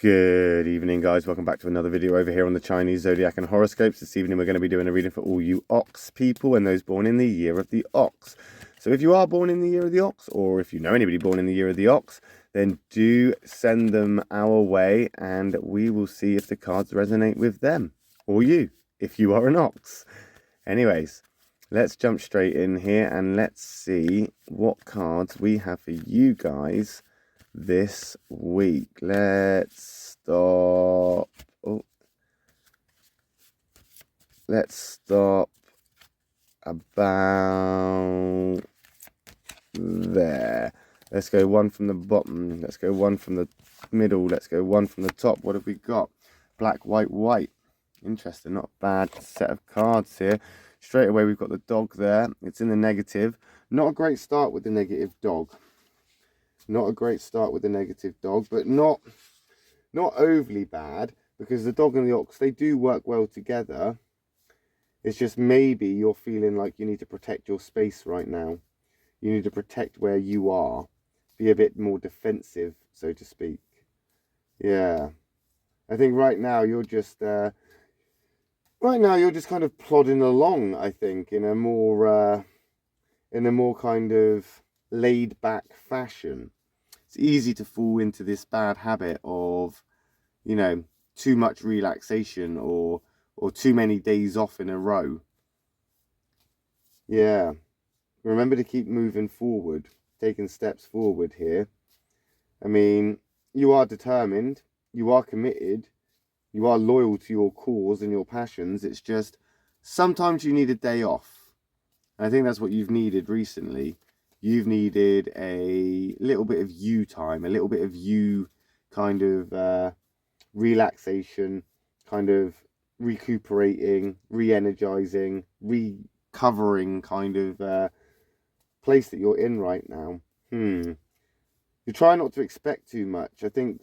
Good evening, guys. Welcome back to another video over here on the Chinese Zodiac and horoscopes. This evening we're going to be doing a reading for all you ox people and those born in the year of the ox. So if you are born in the year of the ox, or if you know anybody born in the year of the ox, then do send them our way and we will see if the cards resonate with them or you, if you are an ox. Anyways, let's jump straight in here and let's see what cards we have for you guys this week. Let's stop. Let's stop about there. Let's go one from the bottom. Let's go one from the middle. Let's go one from the top. What have we got? Black, white, white. Interesting. Not a bad set of cards here. Straight away we've got the dog there. It's in the negative. Not a great start with the negative dog. Not a great start with the negative dog, but not overly bad, because the dog and the ox, they do work well together. It's just maybe you're feeling like you need to protect your space right now. You need to protect where you are. Be a bit more defensive, so to speak. Yeah. I think right now you're just kind of plodding along, I think, in a more kind of laid back fashion. It's easy to fall into this bad habit of, you know, too much relaxation or too many days off in a row. Yeah. Remember to keep moving forward, taking steps forward here. I mean, you are determined, you are committed, you are loyal to your cause and your passions. It's just sometimes you need a day off. And I think that's what you've needed recently. You've needed a little bit of you time, a little bit of you kind of relaxation, kind of recuperating, re-energizing, recovering kind of place that you're in right now. You try not to expect too much. I think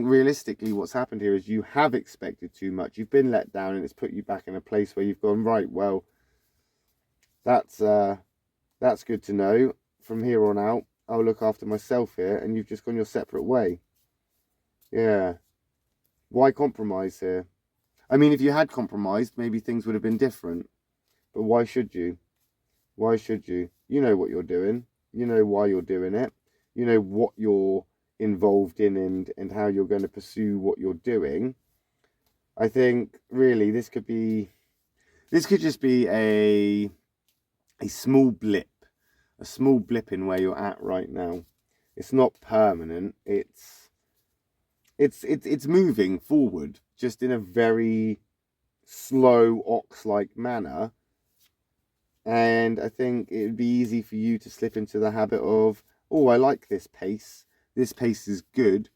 realistically what's happened here is you have expected too much. You've been let down and it's put you back in a place where you've gone, right, well, that's good to know. From here on out, I'll look after myself here, and you've just gone your separate way. Yeah. Why compromise here? I mean, if you had compromised, maybe things would have been different. But why should you? Why should you? You know what you're doing. You know why you're doing it. You know what you're involved in and how you're going to pursue what you're doing. I think, really, this could just be a small blip. A small blip in where you're at right now. It's not permanent. It's moving forward, just in a very slow ox-like manner. And I think it would be easy for you to slip into the habit of, oh, I like this pace. This pace is good.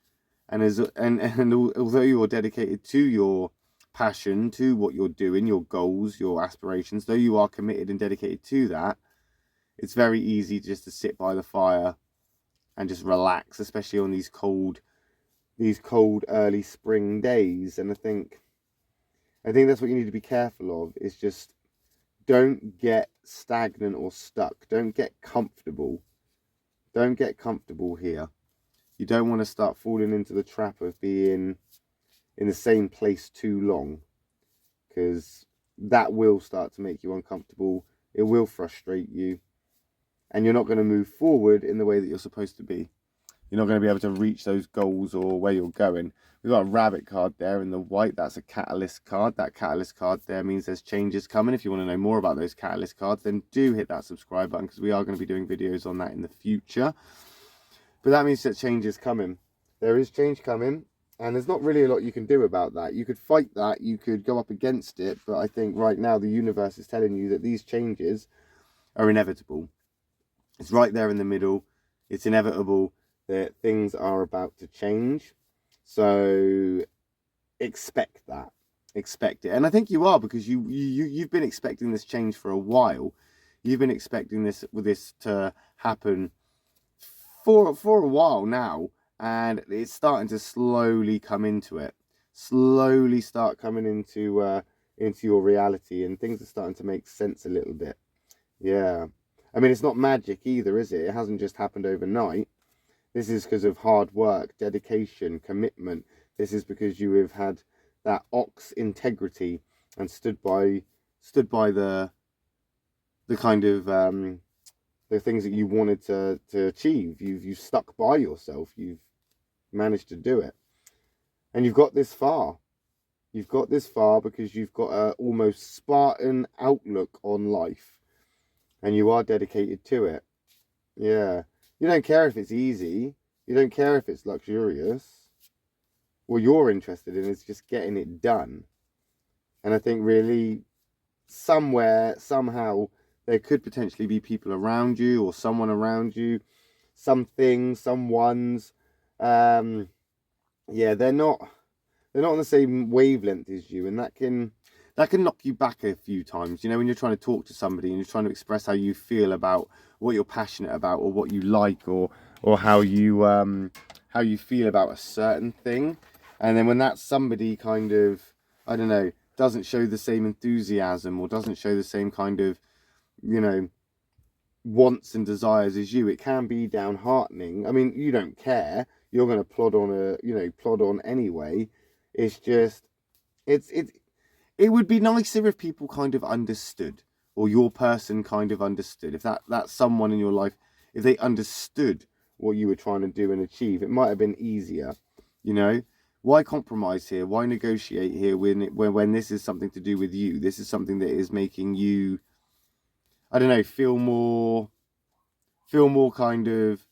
And although you're dedicated to your passion, to what you're doing, your goals, your aspirations, though you are committed and dedicated to that, it's very easy just to sit by the fire and just relax, especially on these cold early spring days. And I think that's what you need to be careful of, is just don't get stagnant or stuck. Don't get comfortable. Don't get comfortable here. You don't want to start falling into the trap of being in the same place too long, because that will start to make you uncomfortable. It will frustrate you. And you're not going to move forward in the way that you're supposed to be. You're not going to be able to reach those goals or where you're going. We've got a rabbit card there in the white. That's a catalyst card. That catalyst card there means there's changes coming. If you want to know more about those catalyst cards, then do hit that subscribe button, because we are going to be doing videos on that in the future. But that means that change is coming. There is change coming, and there's not really a lot you can do about that. You could fight that. You could go up against it. But I think right now the universe is telling you that these changes are inevitable. It's right there in the middle. It's inevitable that things are about to change. So expect that. Expect it. And I think you are, because you've been expecting this change for a while. You've been expecting this to happen for a while now. And it's starting to slowly come into it. Slowly start coming into your reality. And things are starting to make sense a little bit. Yeah. I mean, it's not magic either, is it? It hasn't just happened overnight. This is because of hard work, dedication, commitment. This is because you have had that ox integrity and stood by the kind of the things that you wanted to achieve. You've stuck by yourself. You've managed to do it, and you've got this far. You've got this far because you've got a almost Spartan outlook on life, and you are dedicated to it. Yeah, you don't care if it's easy. You don't care if it's luxurious. What you're interested in is just getting it done. And I think really somewhere, somehow, there could potentially be people around you or someone around you, something, someone's, yeah, they're not on the same wavelength as you, and that can knock you back a few times. You know, when you're trying to talk to somebody and you're trying to express how you feel about what you're passionate about or what you like or how you feel about a certain thing, and then when that somebody kind of, I don't know, doesn't show the same enthusiasm or doesn't show the same kind of, you know, wants and desires as you, it can be downheartening. I mean, you don't care. You're going to plod on anyway. It's just, it would be nicer if people kind of understood, or your person kind of understood. If that someone in your life, if they understood what you were trying to do and achieve, it might have been easier, you know? Why compromise here? Why negotiate here when this is something to do with you? This is something that is making you, I don't know, feel more kind of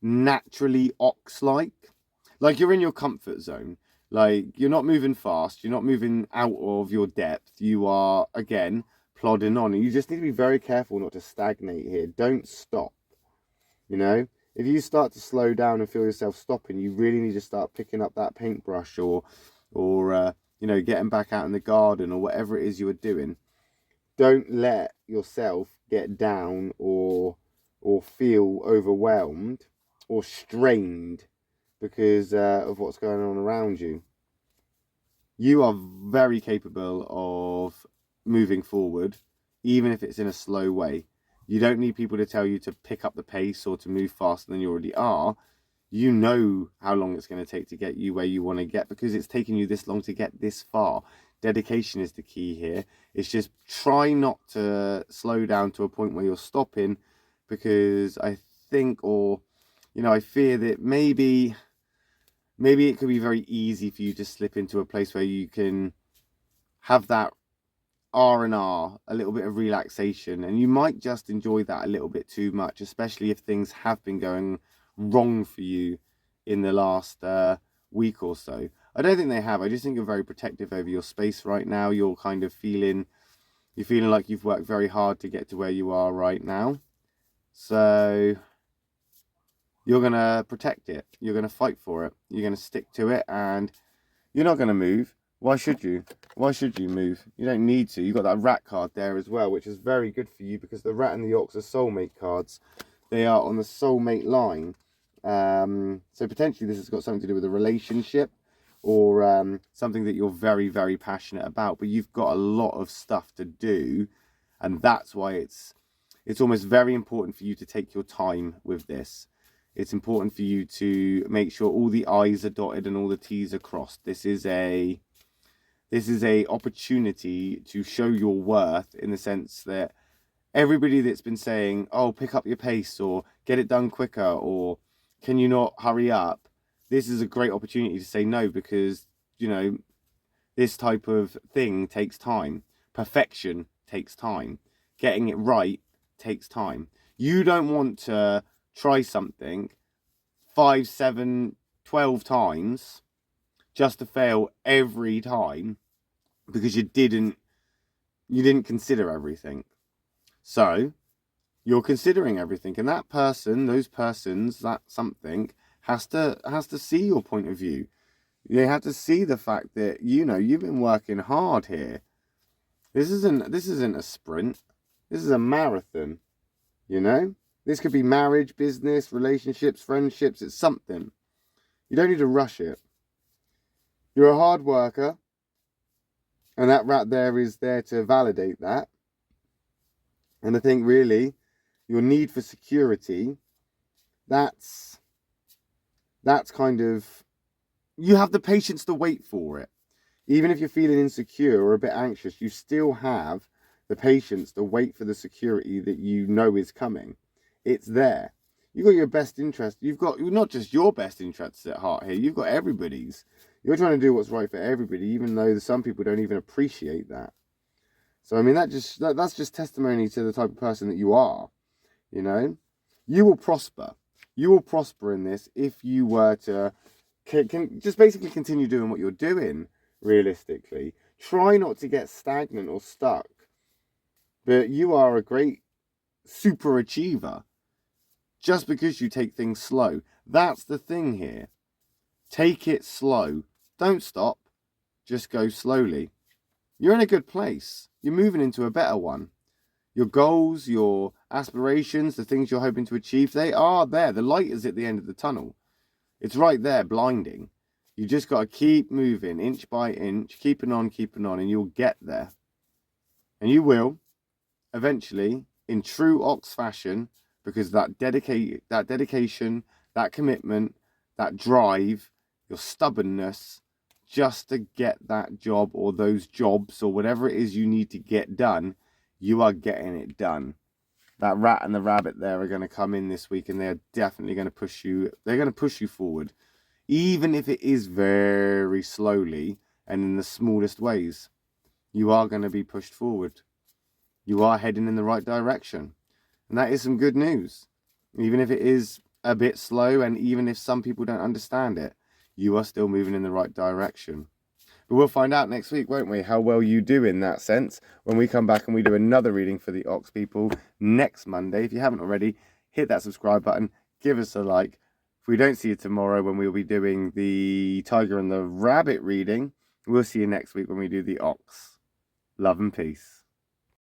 naturally ox-like. Like you're in your comfort zone. Like you're not moving fast. You're not moving out of your depth. You are, again, plodding on. And you just need to be very careful not to stagnate here. Don't stop. You know? If you start to slow down and feel yourself stopping, you really need to start picking up that paintbrush or you know, getting back out in the garden or whatever it is you are doing. Don't let yourself get down or feel overwhelmed or strained because of what's going on around you. You are very capable of moving forward, even if it's in a slow way. You don't need people to tell you to pick up the pace or to move faster than you already are. You know how long it's going to take to get you where you want to get because it's taken you this long to get this far. Dedication is the key here. It's just try not to slow down to a point where you're stopping, because I think, or, you know, I fear that maybe it could be very easy for you to slip into a place where you can have that R&R, a little bit of relaxation, and you might just enjoy that a little bit too much, especially if things have been going wrong for you in the last week or so. I don't think they have. I just think you're very protective over your space right now. You're kind of feeling like you've worked very hard to get to where you are right now. So you're going to protect it. You're going to fight for it. You're going to stick to it, and you're not going to move. Why should you? Why should you move? You don't need to. You've got that rat card there as well, which is very good for you because the rat and the ox are soulmate cards. They are on the soulmate line. So potentially this has got something to do with a relationship or something that you're very, very passionate about, but you've got a lot of stuff to do, and that's why it's almost very important for you to take your time with this. It's important for you to make sure all the I's are dotted and all the T's are crossed. This is a opportunity to show your worth, in the sense that everybody that's been saying, oh, pick up your pace or get it done quicker or can you not hurry up, this is a great opportunity to say no, because, you know, this type of thing takes time. Perfection takes time. Getting it right takes time. You don't want to try something 5, 7, 12 times just to fail every time because you didn't consider everything. So you're considering everything, and that person, those persons, that something has to see your point of view. They have to see the fact that, you know, you've been working hard here. This isn't a sprint. This is a marathon. You know, this could be marriage, business, relationships, friendships. It's something. You don't need to rush it. You're a hard worker, and that rat there is there to validate that. And I think really your need for security, that's that's kind of, you have the patience to wait for it. Even if you're feeling insecure or a bit anxious, you still have the patience to wait for the security that you know is coming. It's there. You've got your best interest. You've got not just your best interests at heart here, you've got everybody's. You're trying to do what's right for everybody, even though some people don't even appreciate that. So I mean, that's just testimony to the type of person that you are. You know, you will prosper. You will prosper in this if you were to can just basically continue doing what you're doing. Realistically, try not to get stagnant or stuck. But you are a great super achiever just because you take things slow. That's the thing here. Take it slow. Don't stop. Just go slowly. You're in a good place. You're moving into a better one. Your goals, your aspirations, the things you're hoping to achieve, they are there. The light is at the end of the tunnel. It's right there, blinding. You just got to keep moving, inch by inch, keeping on, and you'll get there. And you will, eventually, in true Ox fashion, because that dedication, that commitment, that drive, your stubbornness, just to get that job or those jobs or whatever it is you need to get done, you are getting it done. That rat and the rabbit there are going to come in this week, and they're definitely going to push you. They're going to push you forward, even if it is very slowly and in the smallest ways. You are going to be pushed forward. You are heading in the right direction, and that is some good news. Even if it is a bit slow, and even if some people don't understand it, you are still moving in the right direction. But we'll find out next week, won't we, how well you do in that sense when we come back and we do another reading for the Ox people next Monday. If you haven't already, hit that subscribe button, give us a like. If we don't see you tomorrow when we'll be doing the Tiger and the Rabbit reading, we'll see you next week when we do the Ox. Love and peace.